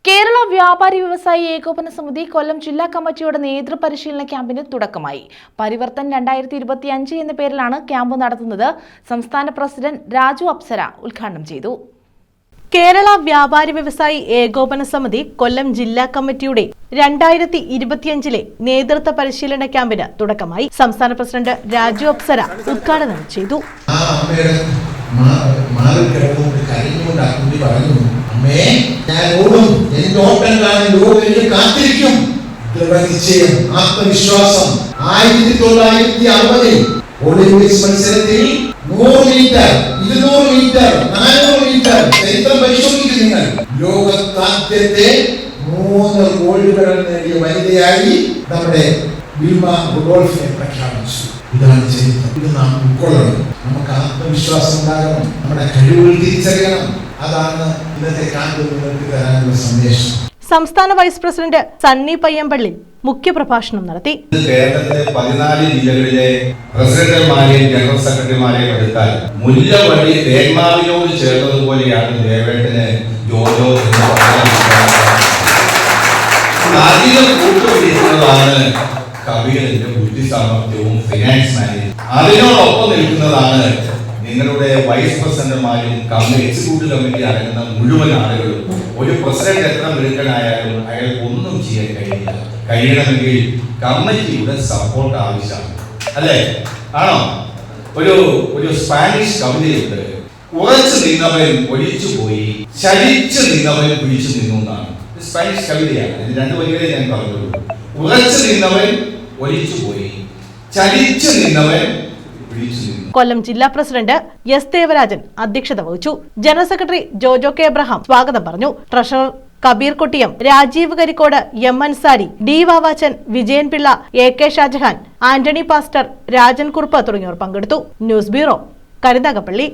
കേരള വ്യാപാരി വ്യവസായി ഏകോപന സമിതി കൊല്ലം ജില്ലാ കമ്മിറ്റിയുടെ നേതൃപരിശീലന ക്യാമ്പിന് തുടക്കമായി. പരിവർത്തൻ 2025 എന്ന പേരിലാണ് ക്യാമ്പ് നടത്തുന്നത്. സംസ്ഥാന പ്രസിഡന്റ് രാജു അപ്സര ഉദ്ഘാടനം ചെയ്തു. കേരള വ്യാപാരി വ്യവസായി ഏകോപന സമിതി കൊല്ലം ജില്ലാ കമ്മിറ്റിയുടെ 2025 നേതൃത്വ പരിശീലന ക്യാമ്പിന് തുടക്കമായി. സംസ്ഥാന പ്രസിഡന്റ് രാജു അപ്സര ഉദ്ഘാടനം ചെയ്തു. ആത്മവിശ്വാസം 1960 ഒളിമ്പിക്സ് മത്സരത്തിൽ 100 മീറ്റർ 200 മീറ്റർ 400 മീറ്റർ ചരിത്രം പരിശോധിക്കും നിങ്ങൾ. ലോകത്താദ്യത്തെ 3 ഗോൾഡുകൾ നേടിയ വനിതയായി നമ്മുടെ വിൽമ റുഡോൾഫിനെ പ്രഖ്യാപിച്ചു. ഇതാണ് ചരിത്രം. ഇത് നാം ഉൾക്കൊള്ളണം. നമുക്ക് ആത്മവിശ്വാസം ഉണ്ടാകണം. നമ്മുടെ കഴിവുകൾ തിരിച്ചറിയണം. അതാണ് ഇന്നത്തെ കാലത്ത് നിങ്ങൾക്ക് തരാനുള്ള സന്ദേശം. സംസ്ഥാന വൈസ് പ്രസിഡന്റ് സണ്ണി പയ്യമ്പള്ളി മുഖ്യപ്രഭാഷണം നടത്തി. കേരളത്തിലെ 14 ജില്ലകളിലെ പ്രസിഡന്റുമാരെയും ജനറൽ സെക്രട്ടറിമാരെയും എടുത്താൽ മുല്ല വഴി തേന്മാവിനോട് ചേർന്നതുപോലെയാണ് ദേവേട്ടന് ജോജോ എന്ന് അധികം കൂട്ടുപിടിക്കുന്നതാണ് കവികളിന്റെ ബുദ്ധി സാമർഥ്യവും ഫിനാൻസ് മാനേജ്മെന്റ്. അതിനോടൊപ്പം നിൽക്കുന്നതാണ് നിങ്ങളുടെ വൈസ് പ്രസിഡന്റുമാരും എക്സിക്യൂട്ടീവ് കമ്മിറ്റി അടങ്ങുന്ന മുഴുവൻ ആളുകളും. ഒരു പ്രസിഡന്റ് എത്ര മിടുക്കനായാലും അയാൾക്ക് ഒന്നും ചെയ്യാൻ കഴിയില്ല. കഴിയണമെങ്കിൽ കമ്മിറ്റിയുടെ സപ്പോർട്ട് ആവശ്യമാണ്, അല്ലേ? ആണോ? ഒരു സ്പാനിഷ് കവിതയുണ്ട്, ഉറച്ചു നിന്നവൻ ഒലിച്ചു പോയി, ചലിച്ചു നിന്നവൻ പിടിച്ചു നിന്നു എന്നാണ്. സ്പാനിഷ് കവിതയാണ്. ഇത് 2 വരികളെ ഞാൻ പറഞ്ഞുള്ളൂ. ഉറച്ചു നിന്നവൻ ഒലിച്ചു പോയി, ചലിച്ചു നിന്നവൻ പിടിച്ചു നിന്നു. കൊല്ലം ജില്ലാ പ്രസിഡന്റ് എസ് ദേവരാജൻ അധ്യക്ഷത വഹിച്ചു. General secretary Jojo K Abraham സ്വാഗതം പറഞ്ഞു. Treasurer Kabeer Kottiyam, Rajeev Karikode, M Ansari, D Vavachan, Vijayan Pillai, A K Shajahan, Antony pastor, Rajan Kurup തുടങ്ങിയവർ പങ്കെടുത്തു. News bureau, Karunagappally.